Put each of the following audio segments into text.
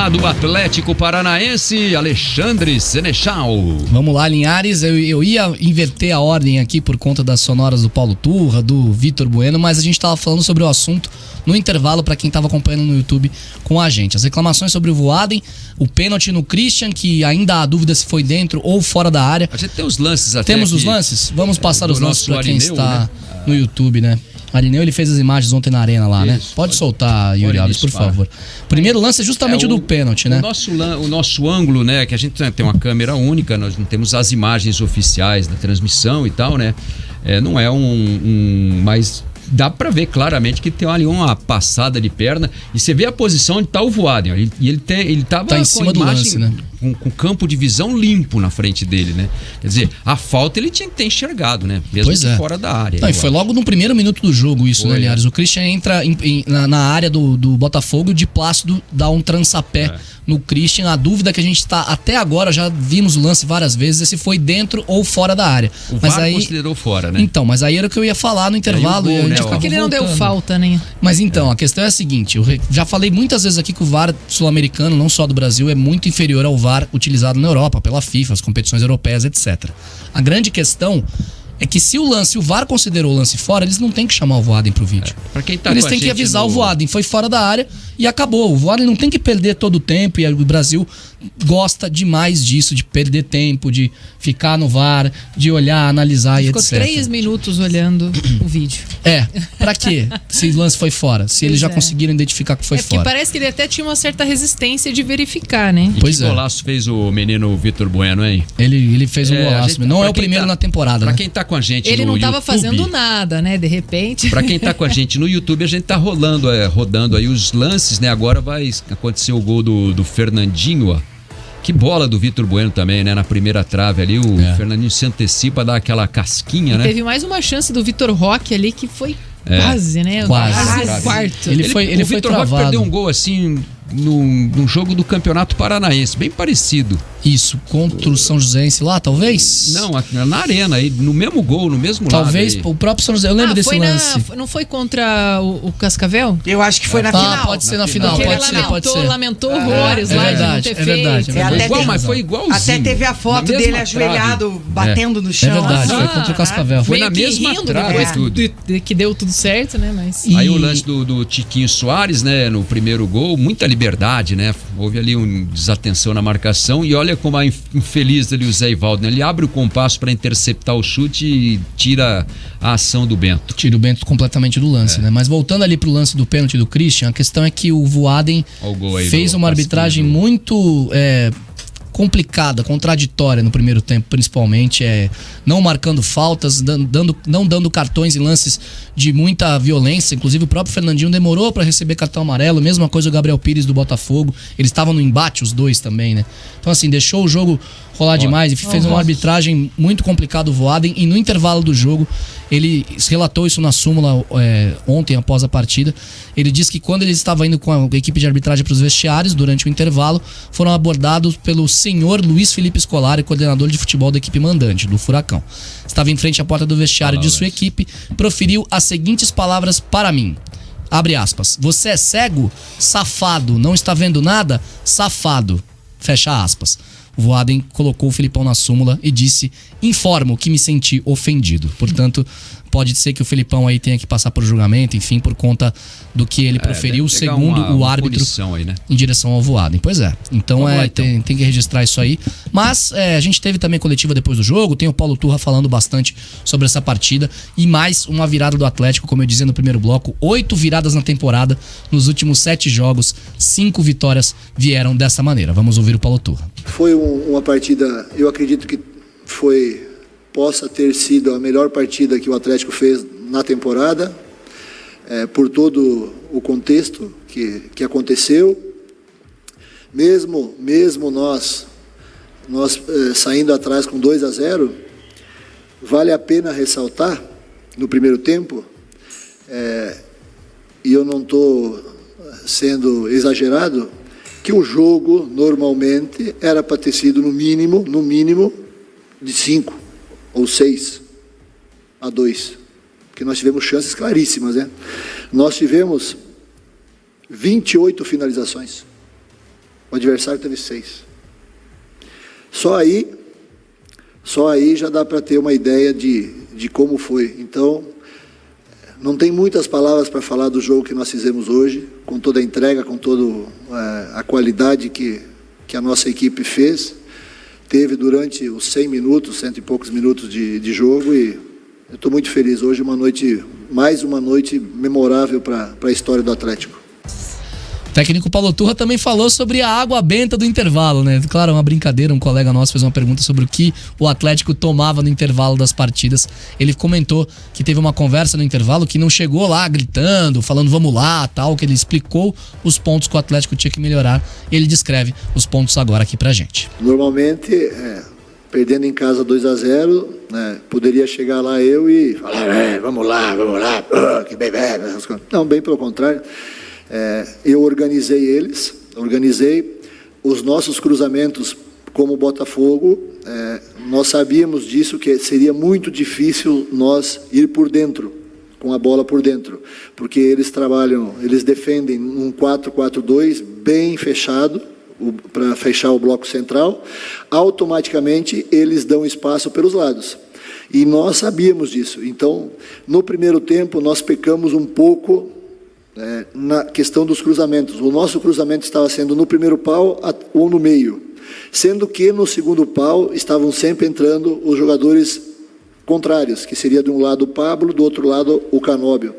falar do Atlético Paranaense, Alexandre Senechal. Vamos lá, Linhares, eu ia inverter a ordem aqui por conta das sonoras do Paulo Turra, do Vitor Bueno, mas a gente estava falando sobre o assunto no intervalo para quem estava acompanhando no YouTube com a gente. As reclamações sobre o Voaden, o pênalti no Christian, que ainda há dúvida se foi dentro ou fora da área. A gente tem os lances até. Temos aqui. Os lances? Vamos passar os lances para quem está né? no YouTube, né? Arineu, ele fez as imagens ontem na arena lá, né? Pode soltar, Yuri Alves, por favor. Primeiro lance é justamente o do pênalti, né? O nosso ângulo, né? Que a gente tem uma câmera única, nós não temos as imagens oficiais da transmissão e tal, né? Não é mas dá pra ver claramente que tem ali uma passada de perna e você vê a posição onde tá o Voaden. E ele tava tá em cima do lance, né? Com o campo de visão limpo na frente dele, né? Quer dizer, a falta ele tinha que ter enxergado, né? Mesmo fora da área. Não, e foi logo no primeiro minuto do jogo isso, né, Linhares? O Christian entra na área do Botafogo, de Plácido dá um trançapé no Christian. A dúvida que a gente está até agora, já vimos o lance várias vezes, é se foi dentro ou fora da área. Mas VAR considerou fora, né? Então, mas aí era o que eu ia falar no intervalo. Porque ele não deu falta, né? Mas então, a questão é a seguinte, eu já falei muitas vezes aqui que o VAR sul-americano, não só do Brasil, é muito inferior ao VAR utilizado na Europa, pela FIFA, as competições europeias, etc. A grande questão é que se o VAR considerou o lance fora, eles não têm que chamar o Voaden pro vídeo. Pra quem tá eles têm que avisar o Voaden, foi fora da área e acabou. O Voaden não tem que perder todo o tempo, e o Brasil gosta demais disso, de perder tempo, de ficar no VAR, de olhar, analisar e etc. Ficou 3 minutos olhando o vídeo. Pra quê? Se o lance foi fora, se eles já conseguiram identificar que foi fora. Porque parece que ele até tinha uma certa resistência de verificar, né? E que golaço fez o menino Vitor Bueno, hein? Ele fez um golaço. Não é o primeiro na temporada, pra né? Quem tá com a gente ele no não tava YouTube, fazendo nada, né? De repente. Pra quem tá com a gente no YouTube, a gente tá rodando aí os lances, né? Agora vai acontecer o gol do Fernandinho, ó. Que bola do Vitor Bueno também, né? Na primeira trave ali, o Fernandinho se antecipa, dá aquela casquinha, né? Teve mais uma chance do Vitor Roque ali que foi quase, né? Quase. Quarto. Ele foi travado. O Vitor Roque perdeu um gol assim num jogo do Campeonato Paranaense, bem parecido. Isso, contra o São Joséense lá, talvez? Não, na arena, aí, no mesmo gol, no mesmo talvez lado. O próprio São José, eu lembro desse lance. Não foi contra o Cascavel? Eu acho que foi na final. Pode ser na final, pode ser. Lamentou horrores lá de não ter feito. Mas foi igualzinho. Até teve a foto dele ajoelhado, batendo no chão. É verdade, foi contra o Cascavel. Foi na mesma trave tudo. Que deu tudo certo, né? Mas... Aí o lance do Tiquinho Soares, né? No primeiro gol, muita liberdade, né? Houve ali uma desatenção na marcação e olha como a infeliz ali o Zé Ivaldo, né? Ele abre o compasso para interceptar o chute e tira a ação do Bento. Tira o Bento completamente do lance, né? Mas voltando ali pro lance do pênalti do Christian, a questão é que o Voaden fez uma arbitragem muito complicada, contraditória no primeiro tempo, principalmente, não marcando faltas, não dando cartões em lances de muita violência. Inclusive o próprio Fernandinho demorou para receber cartão amarelo, mesma coisa o Gabriel Pires do Botafogo, eles estavam no embate os dois também, né? Então assim, deixou o jogo rolar demais e fez uma arbitragem muito complicada o Voaden, e no intervalo do jogo ele relatou isso na súmula ontem após a partida. Ele disse que quando ele estava indo com a equipe de arbitragem para os vestiários durante o intervalo, foram abordados pelo senhor Luiz Felipe Scolari, coordenador de futebol da equipe mandante, do Furacão. Estava em frente à porta do vestiário de sua equipe, proferiu as seguintes palavras para mim. Abre aspas. Você é cego? Safado. Não está vendo nada? Safado. Fecha aspas. O Voaden colocou o Felipão na súmula e disse: informo que me senti ofendido. Portanto, pode ser que o Felipão aí tenha que passar por julgamento, enfim, por conta do que ele proferiu, segundo o árbitro, aí, né? em direção ao Voaden. Pois é. Então, tem que registrar isso aí. Mas a gente teve também coletiva depois do jogo, tem o Paulo Turra falando bastante sobre essa partida e mais uma virada do Atlético, como eu dizia no primeiro bloco, 8 viradas na temporada, nos últimos 7 jogos, 5 vitórias vieram dessa maneira. Vamos ouvir o Paulo Turra. Foi uma partida, eu acredito que possa ter sido a melhor partida que o Atlético fez na temporada, por todo o contexto que aconteceu. Mesmo nós saindo atrás com 2-0, vale a pena ressaltar, no primeiro tempo, e eu não estou sendo exagerado, que o jogo normalmente era para ter sido no mínimo de 5 ou 6-2, porque nós tivemos chances claríssimas, né? Nós tivemos 28 finalizações. O adversário teve 6. Só aí já dá para ter uma ideia de como foi. Então, não tem muitas palavras para falar do jogo que nós fizemos hoje, com toda a entrega, com toda a qualidade que a nossa equipe fez. Teve durante os 100 minutos, 100 e poucos minutos de jogo, e eu estou muito feliz. Hoje mais uma noite memorável para a história do Atlético. O técnico Paulo Turra também falou sobre a água benta do intervalo, né? Claro, uma brincadeira, um colega nosso fez uma pergunta sobre o que o Atlético tomava no intervalo das partidas. Ele comentou que teve uma conversa no intervalo, que não chegou lá gritando, falando vamos lá, tal, que ele explicou os pontos que o Atlético tinha que melhorar. E ele descreve os pontos agora aqui pra gente. Normalmente, perdendo em casa 2-0, né, poderia chegar lá eu e falar, vamos lá, que bem, não, bem pelo contrário. Eu organizei os nossos cruzamentos como Botafogo, nós sabíamos disso, que seria muito difícil nós ir por dentro, com a bola por dentro, porque eles defendem um 4-4-2 bem fechado, para fechar o bloco central, automaticamente eles dão espaço pelos lados. E nós sabíamos disso. Então, no primeiro tempo, nós pecamos um pouco na questão dos cruzamentos. O nosso cruzamento estava sendo no primeiro pau ou no meio, sendo que no segundo pau estavam sempre entrando os jogadores contrários, que seria de um lado o Pablo, do outro lado o Canóbio.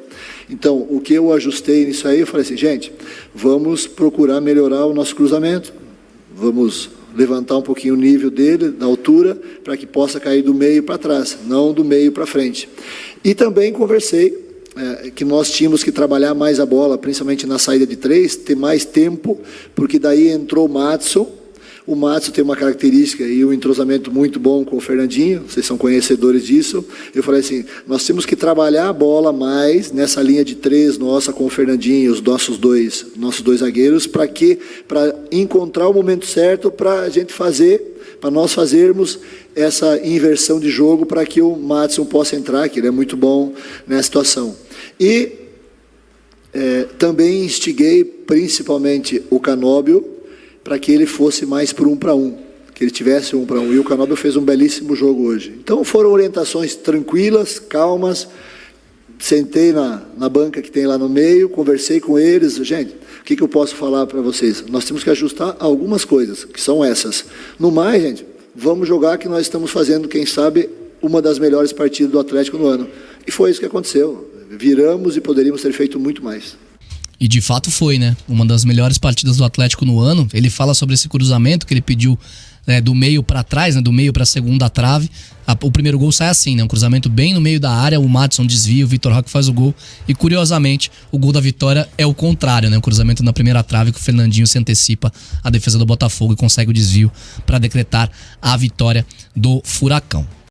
Então, o que eu ajustei nisso aí, eu falei assim, gente, vamos procurar melhorar o nosso cruzamento, vamos levantar um pouquinho o nível dele, da altura, para que possa cair do meio para trás, não do meio para frente. E também conversei que nós tínhamos que trabalhar mais a bola, principalmente na saída de 3, ter mais tempo, porque daí entrou o Madison. O Madison tem uma característica e um entrosamento muito bom com o Fernandinho, vocês são conhecedores disso. Eu falei assim, nós temos que trabalhar a bola mais nessa linha de 3 nossa com o Fernandinho, os nossos dois zagueiros, para encontrar o momento certo para nós fazermos essa inversão de jogo para que o Madison possa entrar, que ele é muito bom nessa situação. E também instiguei principalmente o Canóbio para que ele fosse mais por 1 para 1, que ele tivesse 1 para 1, e o Canóbio fez um belíssimo jogo hoje. Então foram orientações tranquilas, calmas, sentei na banca que tem lá no meio, conversei com eles, gente, o que eu posso falar para vocês? Nós temos que ajustar algumas coisas, que são essas. No mais, gente, vamos jogar, que nós estamos fazendo, quem sabe, uma das melhores partidas do Atlético no ano. E foi isso que aconteceu. Viramos e poderíamos ter feito muito mais. E de fato foi, né? Uma das melhores partidas do Atlético no ano. Ele fala sobre esse cruzamento que ele pediu do meio para trás, né? Do meio para a segunda trave. O primeiro gol sai assim, né? Um cruzamento bem no meio da área, o Madison desvia, o Vitor Roque faz o gol. E curiosamente, o gol da vitória é o contrário, né? O cruzamento na primeira trave, que o Fernandinho se antecipa à defesa do Botafogo e consegue o desvio para decretar a vitória do Furacão.